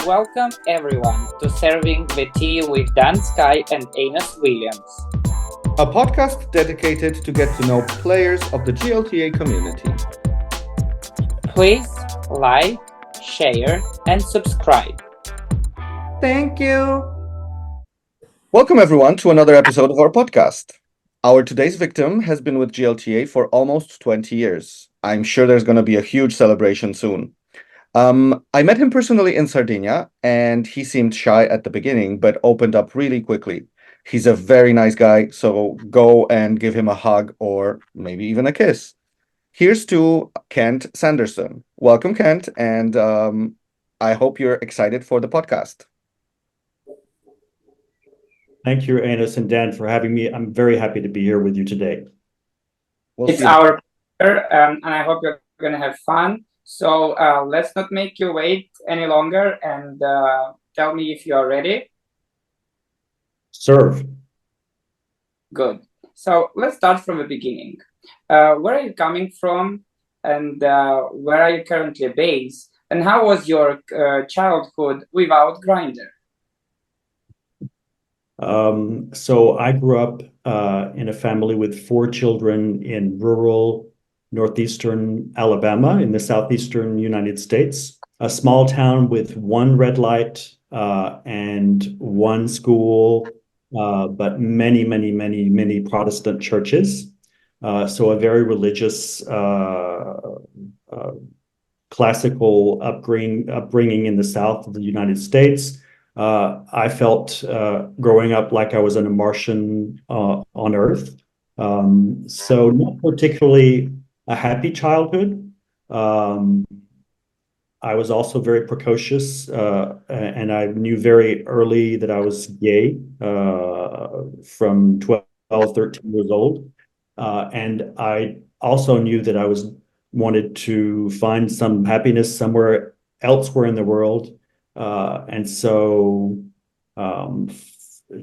Welcome everyone to Serving the Tea with Dan Sky and Enos Williams, a podcast dedicated to get to know players of the GLTA community. Please like, share, and subscribe. Thank you. Welcome everyone to another episode of our podcast. Our today's victim has been with GLTA for almost 20 years. I'm sure there's going to be a huge celebration soon. I met him personally in Sardinia, and he seemed shy at the beginning, but opened up really quickly. He's a very nice guy, so go and give him a hug or maybe even a kiss. Here's to Kent Sanderson. Welcome, Kent, and I hope you're excited for the podcast. Thank you, Enos and Dan, for having me. I'm very happy to be here with you today. It's our pleasure, and I hope you're going to have fun. So let's not make you wait any longer, and tell me if you are ready. Serve. Good. So let's start from the beginning. Where are you coming from, and where are you currently based, and how was your childhood without Grindr? So I grew up in a family with 4 children in rural northeastern Alabama in the southeastern United States, a small town with 1 red light and 1 school, but many Protestant churches. So a very religious, classical upbringing in the south of the United States. I felt growing up like I was in a Martian on Earth. So not particularly a happy childhood. I was also very precocious, and I knew very early that I was gay from 12, 13 years old. And I also knew that I wanted to find some happiness somewhere elsewhere in the world. And so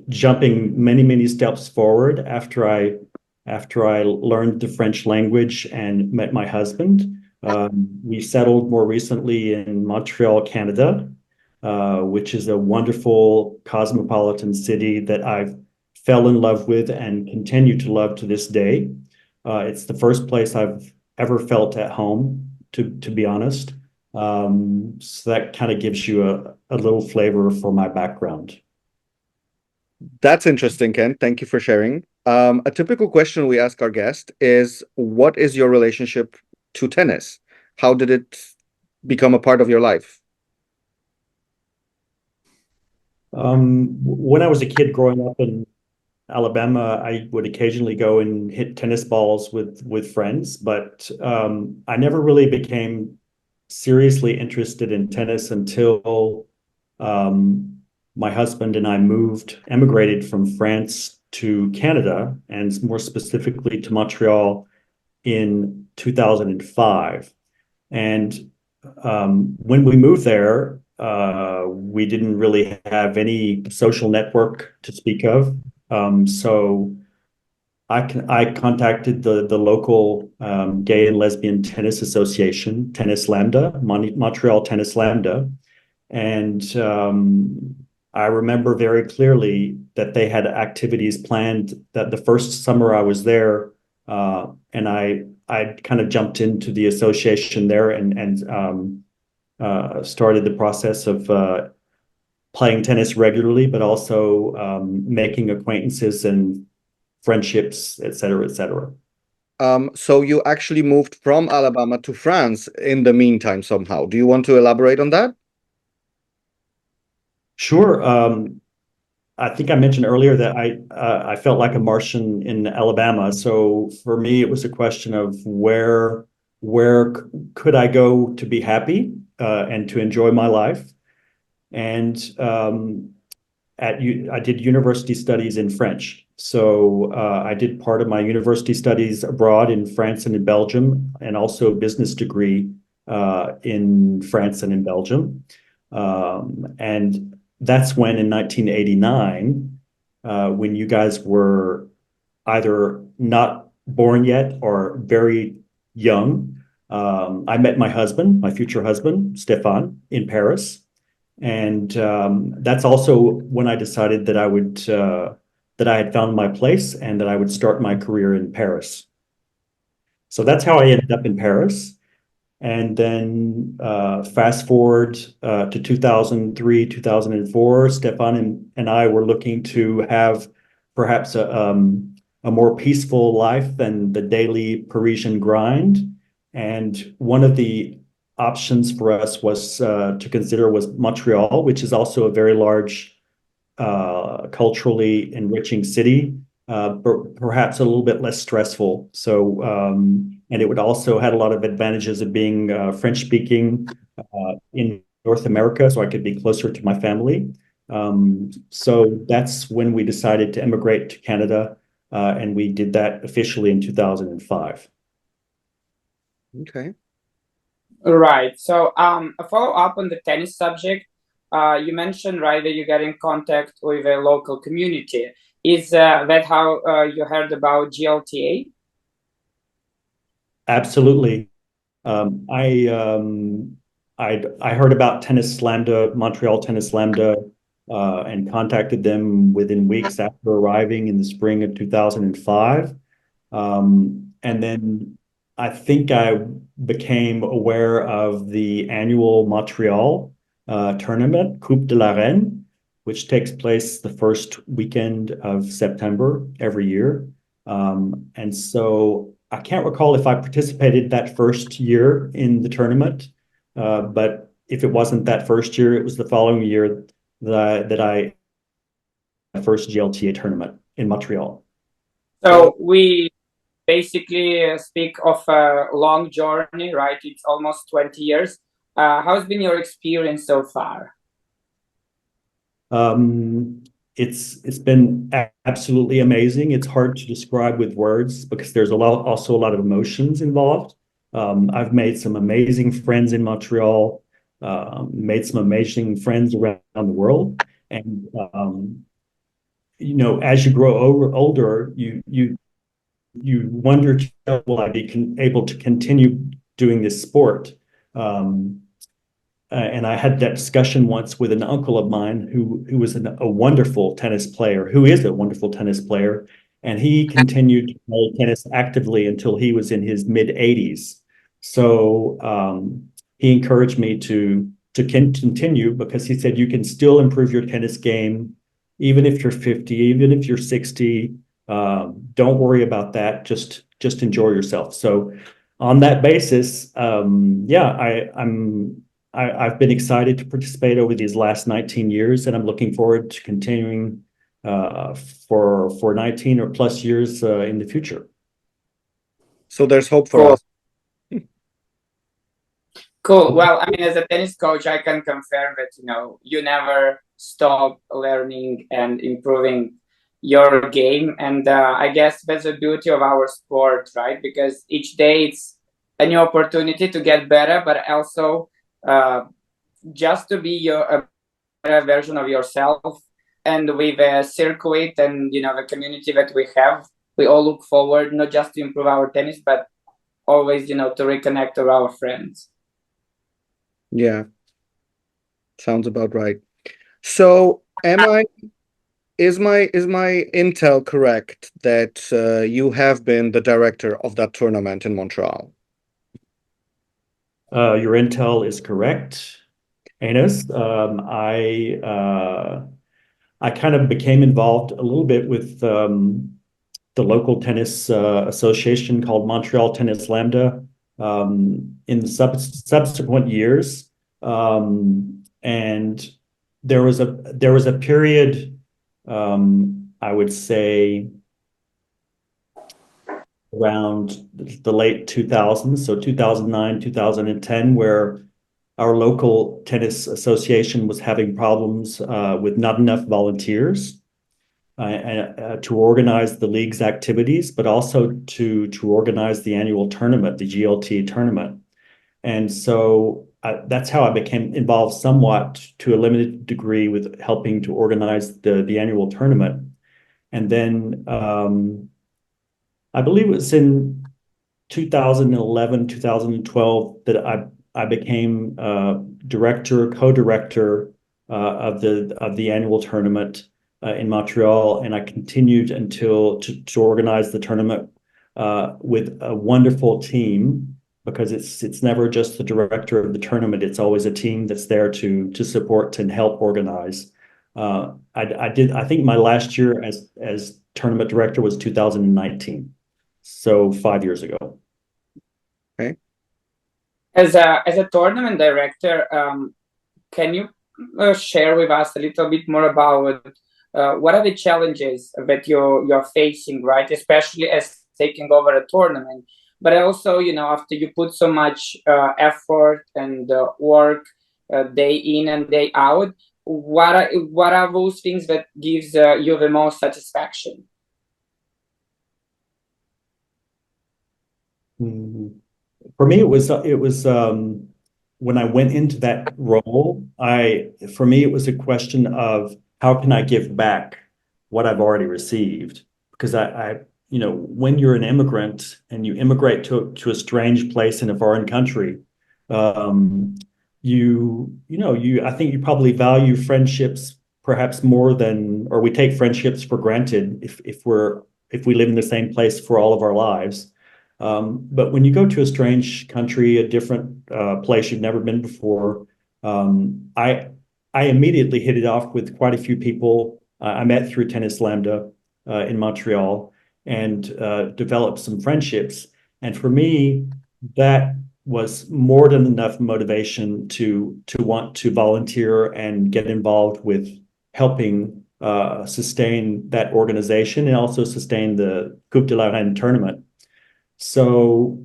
jumping many steps forward after I learned the French language and met my husband, we settled more recently in Montreal, Canada, which is a wonderful cosmopolitan city that I've fell in love with and continue to love to this day. It's the first place I've ever felt at home, to be honest. So that kind of gives you a little flavor for my background. That's interesting, Ken. Thank you for sharing. A typical question we ask our guest is, what is your relationship to tennis? How did it become a part of your life? When I was a kid growing up in Alabama, I would occasionally go and hit tennis balls with friends, but I never really became seriously interested in tennis until my husband and I emigrated from France to Canada, and more specifically to Montreal in 2005. And when we moved there, we didn't really have any social network to speak of. So I contacted the local gay and lesbian tennis association, Tennis Lambda, Montreal Tennis Lambda. And I remember very clearly that they had activities planned that the first summer I was there, and I kind of jumped into the association there and started the process of playing tennis regularly, but also making acquaintances and friendships, et cetera. So you actually moved from Alabama to France in the meantime somehow. Do you want to elaborate on that? Sure. I think I mentioned earlier that I felt like a Martian in Alabama. So for me, it was a question of where could I go to be happy and to enjoy my life. And I did university studies in French. So I did part of my university studies abroad in France and in Belgium, and also a business degree in France and in Belgium. And that's when in 1989, when you guys were either not born yet or very young, I met my future husband, Stefan, in Paris. And that's also when I decided that that I had found my place and that I would start my career in Paris. So that's how I ended up in Paris. And then fast forward to 2003, 2004, Stefan and I were looking to have perhaps a more peaceful life than the daily Parisian grind. And one of the options for us was to consider was Montreal, which is also a very large, culturally enriching city, but perhaps a little bit less stressful. So, and it would also had a lot of advantages of being French speaking in North America, so I could be closer to my family. So that's when we decided to emigrate to Canada, and we did that officially in 2005. Okay. Right. So, a follow up on the tennis subject. You mentioned, right, that you get in contact with a local community. Is that how you heard about GLTA? Absolutely. I I heard about Tennis Lambda, Montreal Tennis Lambda, and contacted them within weeks after arriving in the spring of 2005. And then I think I became aware of the annual Montreal tournament, Coupe de la Reine, which takes place the first weekend of September every year. And so I can't recall if I participated that first year in the tournament, but if it wasn't that first year, it was the following year that I first GLTA tournament in Montreal. So we basically speak of a long journey, right? It's almost 20 years. How's been your experience so far? It's been absolutely amazing. It's hard to describe with words because there's also a lot of emotions involved. I've made some amazing friends in Montreal, made some amazing friends around the world, and you know, as you grow older, you wonder, will I be able to continue doing this sport? Um, and I had that discussion once with an uncle of mine who was a wonderful tennis player, who is a wonderful tennis player, and he continued to play tennis actively until he was in his mid 80s. So he encouraged me to continue because he said you can still improve your tennis game even if you're 50, even if you're 60. Don't worry about that. Just enjoy yourself. So on that basis, yeah, I've been excited to participate over these last 19 years, and I'm looking forward to continuing for 19 or plus years in the future. So there's hope for Cool. us. Cool. Well, I mean, as a tennis coach, I can confirm that, you never stop learning and improving your game. And I guess that's the beauty of our sport, right? Because each day it's a new opportunity to get better, but also just to be a better version of yourself. And with a circuit and, the community that we have, we all look forward not just to improve our tennis, but always, to reconnect with our friends. Yeah, sounds about right. So is my intel correct that you have been the director of that tournament in Montreal? Your intel is correct, Enos. I kind of became involved a little bit with the local tennis association called Montreal Tennis Lambda in the subsequent years, and there was a period, I would say, around the late 2000s, so 2009, 2010, where our local tennis association was having problems with not enough volunteers to organize the league's activities, but also to organize the annual tournament, the GLT tournament. And so that's how I became involved somewhat to a limited degree with helping to organize the annual tournament. And then I believe it was in 2011, 2012 that I became director, co-director of the annual tournament in Montreal, and I continued until to organize the tournament with a wonderful team, because it's never just the director of the tournament. It's always a team that's there to support and help organize. I think my last year as tournament director was 2019, so 5 years ago. Okay. As a tournament director, can you share with us a little bit more about what are the challenges that you're facing, right? Especially as taking over a tournament, but also, after you put so much effort and work day in and day out, what are those things that gives you the most satisfaction? For me, it was when I went into that role, for me it was a question of how can I give back what I've already received? Because when you're an immigrant and you immigrate to a strange place in a foreign country, I think you probably value friendships perhaps more than, or we take friendships for granted if we live in the same place for all of our lives. But when you go to a strange country, a different place you've never been before, I immediately hit it off with quite a few people I met through Tennis Lambda in Montreal, and developed some friendships. And for me, that was more than enough motivation to want to volunteer and get involved with helping sustain that organization and also sustain the Coupe de la Reine tournament. So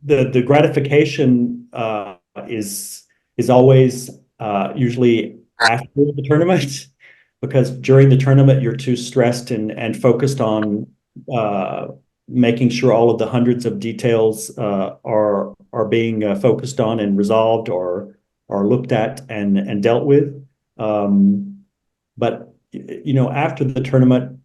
the gratification is always usually after the tournament, because during the tournament you're too stressed and focused on making sure all of the hundreds of details are being focused on and resolved or looked at and dealt with. But after the tournament,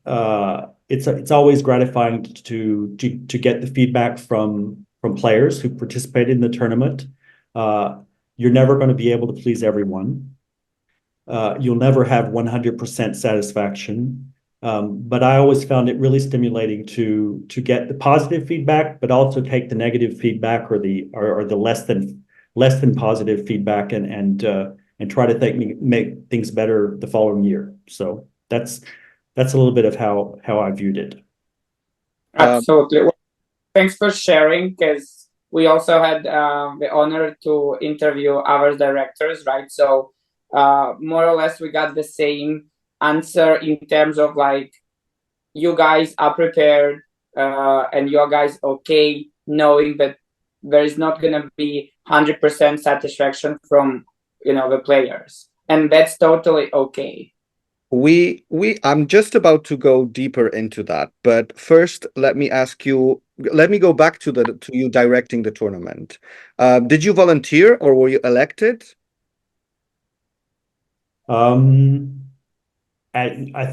it's always gratifying to get the feedback from players who participated in the tournament. You're never going to be able to please everyone. You'll never have 100% satisfaction. But I always found it really stimulating to get the positive feedback, but also take the negative feedback or the less than positive feedback and try to make things better the following year. So that's a little bit of how I viewed it. Absolutely. Well, thanks for sharing, because we also had the honor to interview our directors, right? So more or less we got the same answer in terms of like, you guys are prepared and you guys okay knowing that there is not going to be 100% satisfaction from the players, and that's totally okay. I'm just about to go deeper into that, but first let me go back to you directing the tournament. Did you volunteer or were you elected? I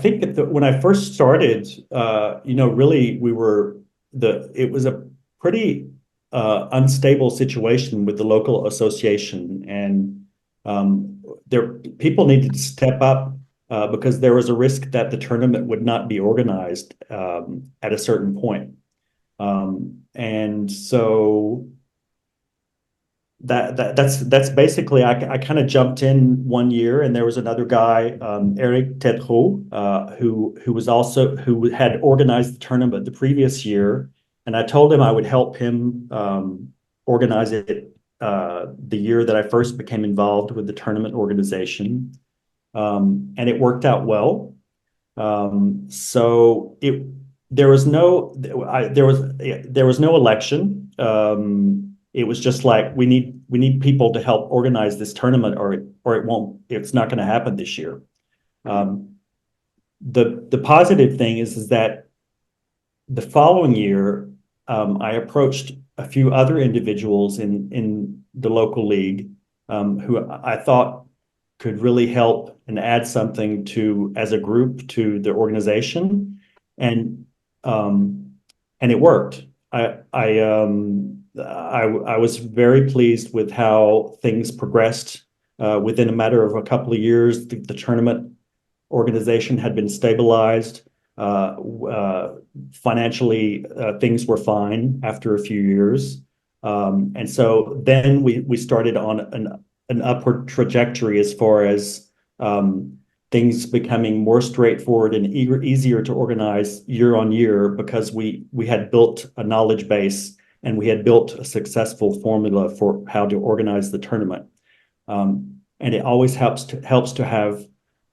think that when I first started, really it was a pretty unstable situation with the local association, and people needed to step up because there was a risk that the tournament would not be organized at a certain point. And so that's basically, I kind of jumped in one year, and there was another guy, Eric Tedro, who had organized the tournament the previous year, and I told him I would help him organize it the year that I first became involved with the tournament organization, and it worked out well. So there was no election. It was just like we need people to help organize this tournament, or it's not going to happen this year. The positive thing is that the following year I approached a few other individuals in the local league who I thought could really help and add something as a group to the organization, and it worked. I was very pleased with how things progressed Within a matter of a couple of years, the tournament organization had been stabilized. Financially, things were fine after a few years. And so then we started on an upward trajectory as far as things becoming more straightforward and easier to organize year on year, because we had built a knowledge base and we had built a successful formula for how to organize the tournament. And it always helps to have,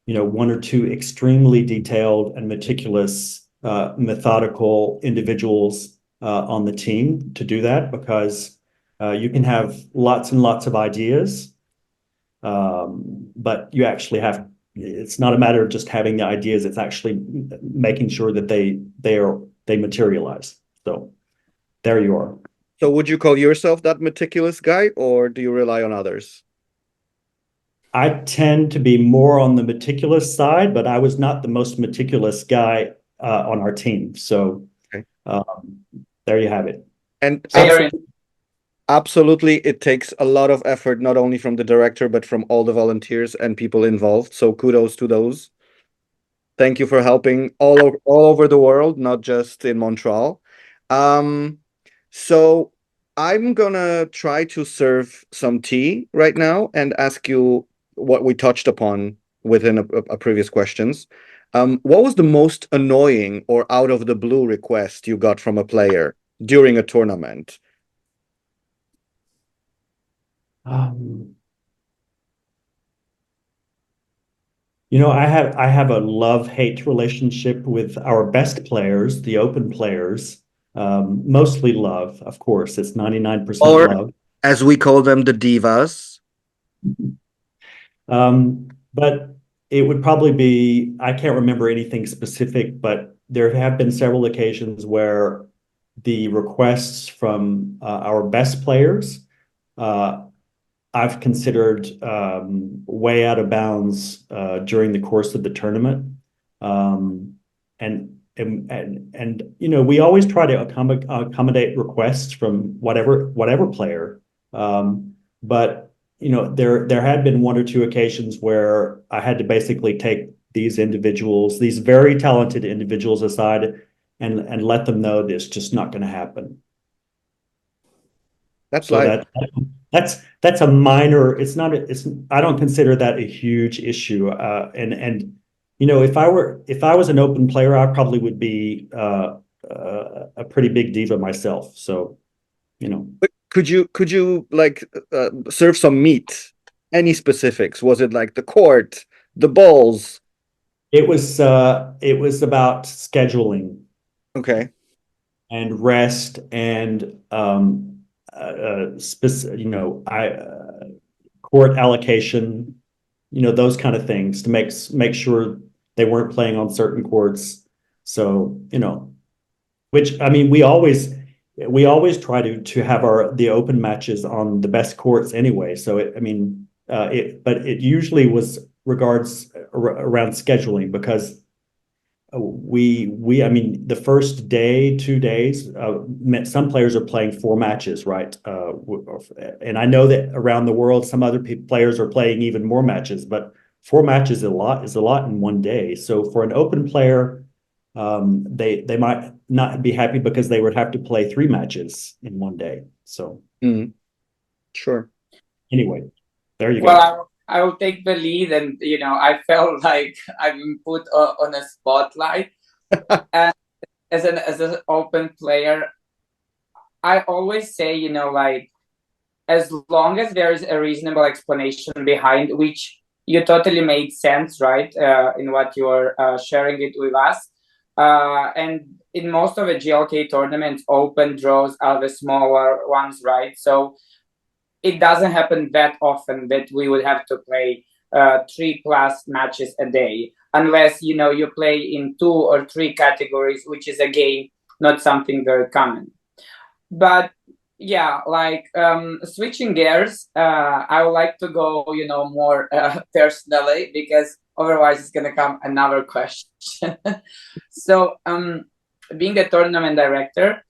one or two extremely detailed and meticulous, methodical individuals on the team to do that, because you can have lots and lots of ideas, but you actually have. It's not a matter of just having the ideas; it's actually making sure that they materialize. So there you are. So would you call yourself that meticulous guy, or do you rely on others? I tend to be more on the meticulous side, but I was not the most meticulous guy on our team. So Okay. There you have it. And Fair enough. absolutely, it takes a lot of effort, not only from the director, but from all the volunteers and people involved. So kudos to those. Thank you for helping all over the world, not just in Montreal. Um, so I'm gonna try to serve some tea right now and ask you what we touched upon within a previous questions. What was the most annoying or out of the blue request you got from a player during a tournament? Um, I have a love-hate relationship with our best players, the open players. Mostly love, of course. It's 99% Or, love. as we call them, the divas. But it would probably be, I can't remember anything specific, but there have been several occasions where the requests from our best players, uh, I've considered way out of bounds during the course of the tournament. Um, and we always try to accommodate requests from whatever player. But there had been one or two occasions where I had to basically take these individuals, these very talented individuals, aside and let them know that it's just not going to happen. That's So life. that's a minor. It's not. It's I don't consider that a huge issue. And if I was an open player, I probably would be a pretty big diva myself. So But could you like serve some meat? Any specifics? Was it like the court, the balls? it was about scheduling Okay. and rest and I court allocation, those kind of things to make sure they weren't playing on certain courts. So, which I mean, we always try to have the open matches on the best courts anyway. So but it usually was regards around scheduling, because I mean, the first day, 2 days, some players are playing four matches, right? And I know that around the world, some other players are playing even more matches, but four matches is a lot in one day. So for an open player, they might not be happy because they would have to play three matches in one day. So Sure. anyway, there you go. Well, I will take the lead, and I felt like I've been put on a spotlight. And as an open player, I always say, like, as long as there is a reasonable explanation behind, which you totally made sense, right? In what you are sharing it with us. And in most of the GLK tournaments, open draws are the smaller ones, right? So it doesn't happen that often that we would have to play 3+ matches a day, unless you play in 2 or 3 categories, which is again not something very common. But yeah, like switching gears, I would like to go more personally, because otherwise it's gonna come another question. So being a tournament director,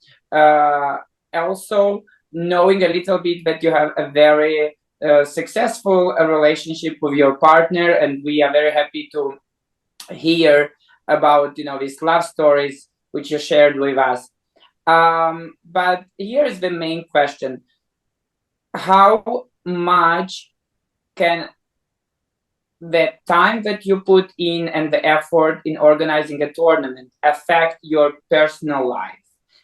also knowing a little bit that you have a very successful relationship with your partner, and we are very happy to hear about these love stories which you shared with us. But here is the main question: how much can the time that you put in and the effort in organizing a tournament affect your personal life,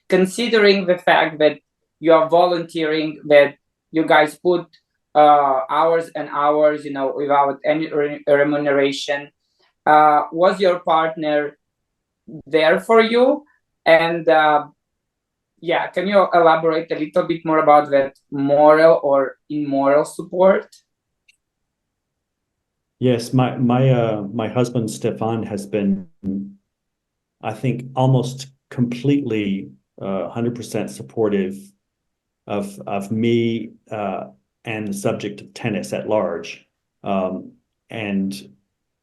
considering the fact that you are volunteering, that you guys put hours and hours, without any remuneration? Was your partner there for you? And yeah, can you elaborate a little bit more about that moral or immoral support? Yes, my husband Stefan has been, I think, almost completely 100% supportive of me and the subject of tennis at large. And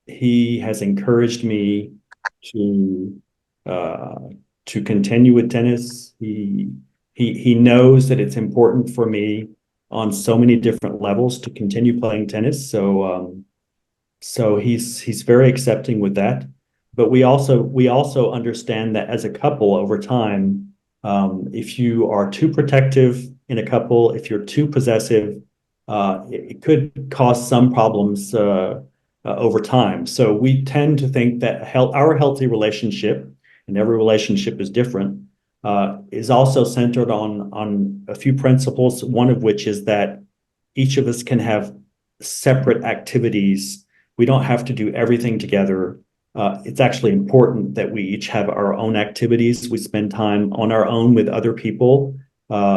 he has encouraged me to uh, to continue with tennis. He knows that it's important for me on so many different levels to continue playing tennis. So he's very accepting with that. But we also understand that as a couple over time, if you are too protective in a couple, if you're too possessive, it could cause some problems over time. So we tend to think that our healthy relationship, and every relationship is different, is also centered on a few principles. One of which is that each of us can have separate activities. We don't have to do everything together. It's actually important that we each have our own activities. We spend time on our own with other people.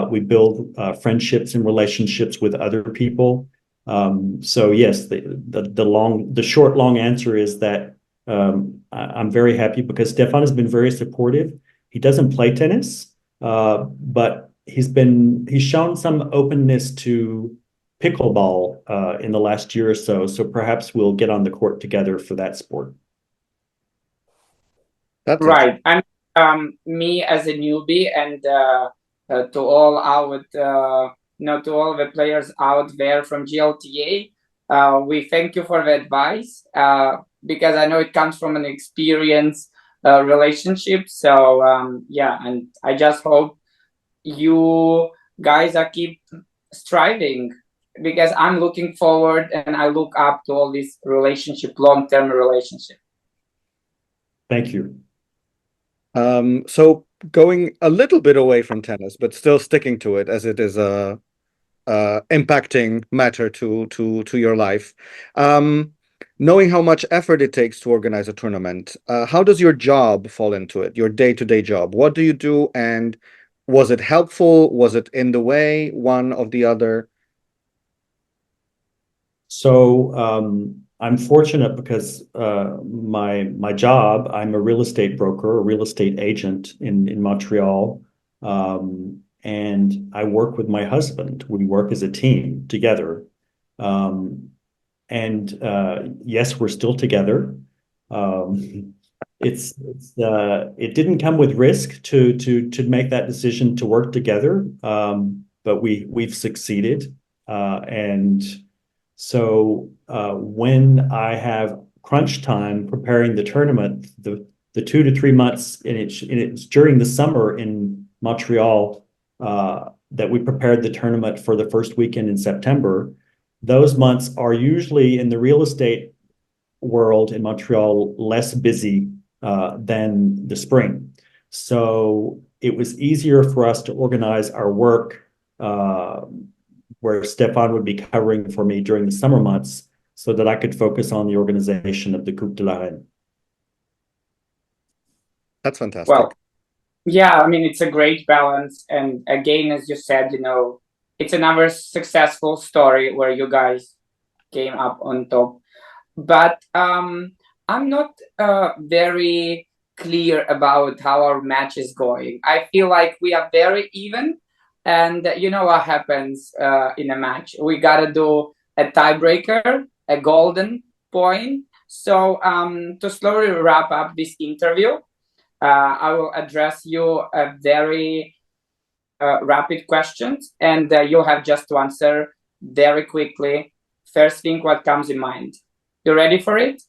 We build friendships and relationships with other people. So yes, the short long answer is that I'm very happy because Stefan has been very supportive. He doesn't play tennis, but he's shown some openness to pickleball in the last year or so. So perhaps we'll get on the court together for that sport. That's Right. And me as a newbie, and to all our, to all the players out there from GLTA, we thank you for the advice, because I know it comes from an experience relationship. So yeah, and I just hope you guys are keep striving, because I'm looking forward and I look up to all this relationship, long-term relationship. Thank you. So going a little bit away from tennis, but still sticking to it as it is a impacting matter to your life. Knowing how much effort it takes to organize a tournament, how does your job fall into it? Your day-to-day job. What do you do, and was it helpful? Was it in the way, one of the other? So I'm fortunate because my job, I'm a real estate broker, a real estate agent in Montreal, and I work with my husband. We work as a team together, and yes, we're still together. It didn't come with risk to make that decision to work together, but we've succeeded, and. So when I have crunch time preparing the tournament, the 2 to 3 months, and it's during the summer in Montreal that we prepared the tournament for the first weekend in September. Those months are usually in the real estate world in Montreal less busy than the spring. So it was easier for us to organize our work where Stefan would be covering for me during the summer months so that I could focus on the organization of the Coupe de la Reine. That's fantastic. Well, yeah, I mean, it's a great balance. And again, as you said, it's another successful story where you guys came up on top. But I'm not very clear about how our match is going. I feel like we are very even. And you know what happens in a match? We got to do a tiebreaker, a golden point. So to slowly wrap up this interview, I will address you a very rapid questions, and you'll have just to answer very quickly. First thing what comes in mind. You ready for it?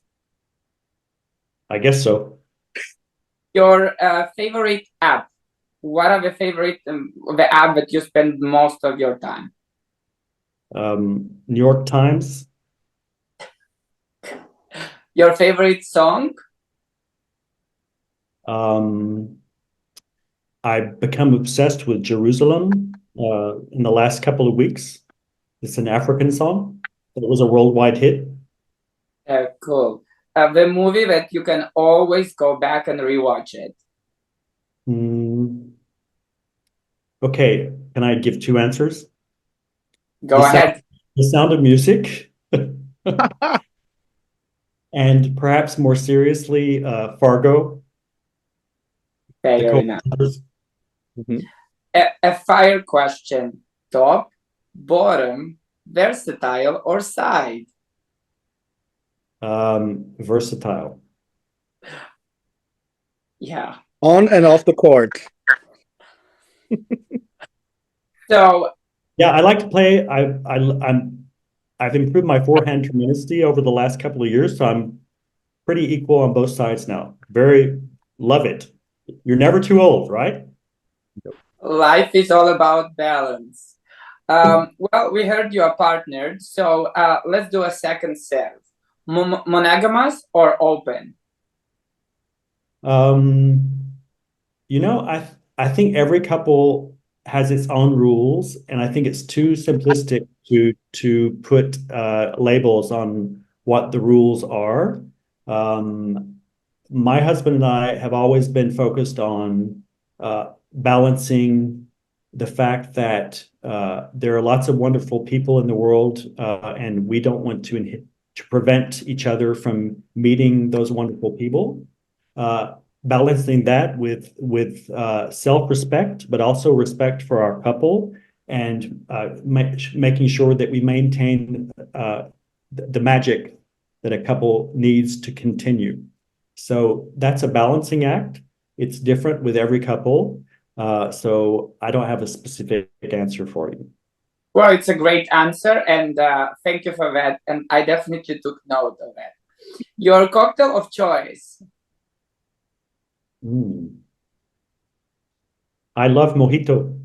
I guess so. Your favorite app. What are the app that you spend most of your time? New York Times. Your favorite song? I've become obsessed with Jerusalem in the last couple of weeks. It's an African song. It was a worldwide hit. Cool. The movie that you can always go back and rewatch it. Okay, can I give two answers? Go ahead. The Sound of Music, and perhaps more seriously, Fargo. The Fair enough. co-authors. A fire question. Top, bottom, versatile, or side? Versatile. Yeah. On and off the court. So Yeah, I like to play. I've improved my forehand tremendously over the last couple of years, so I'm pretty equal on both sides now. Very love it. You're never too old, right? life is all about balance. Well, we heard you are partnered, so let's do a second serve. Monogamous or open? I think every couple has its own rules, and I think it's too simplistic to put labels on what the rules are. My husband and I have always been focused on balancing the fact that there are lots of wonderful people in the world, and we don't want to prevent each other from meeting those wonderful people. Balancing that with self-respect, but also respect for our couple, and making sure that we maintain the magic that a couple needs to continue. So that's a balancing act. It's different with every couple. So I don't have a specific answer for you. Well, it's a great answer, and thank you for that. And I definitely took note of that. Your cocktail of choice. I love mojito.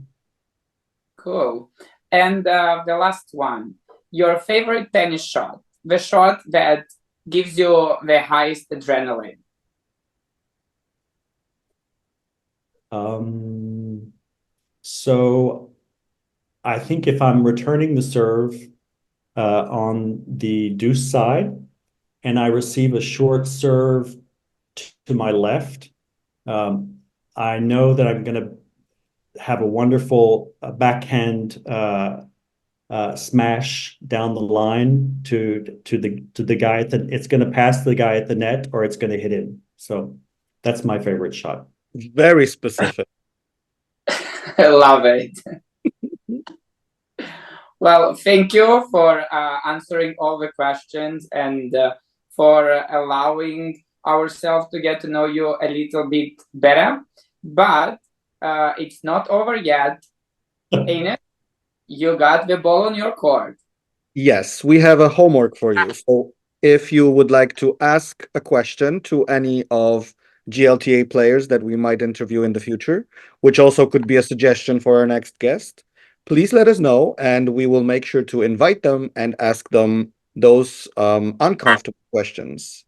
Cool. And the last one, your favorite tennis shot, the shot that gives you the highest adrenaline. So I think if I'm returning the serve on the deuce side and I receive a short serve to my left, I know that I'm going to have a wonderful backhand smash down the line to the guy it's going to pass the guy at the net, or it's going to hit him. So that's my favorite shot. Very specific. I love it. Well, thank you for answering all the questions and for allowing ourselves to get to know you a little bit better. But it's not over yet. Enes, you got the ball on your court. Yes, we have a homework for you. So if you would like to ask a question to any of GLTA players that we might interview in the future, which also could be a suggestion for our next guest, please let us know, and we will make sure to invite them and ask them those uncomfortable questions.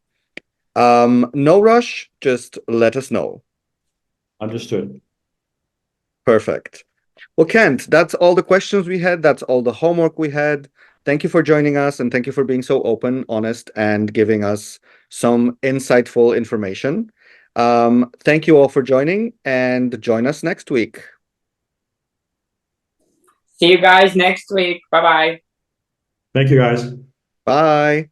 No rush, just let us know. Understood. Perfect. Well, Kent, that's all the questions we had. That's all the homework we had. Thank you for joining us, and thank you for being so open, honest, and giving us some insightful information. Thank you all for joining, and join us next week. See you guys next week. Bye-bye. Thank you, guys. Bye.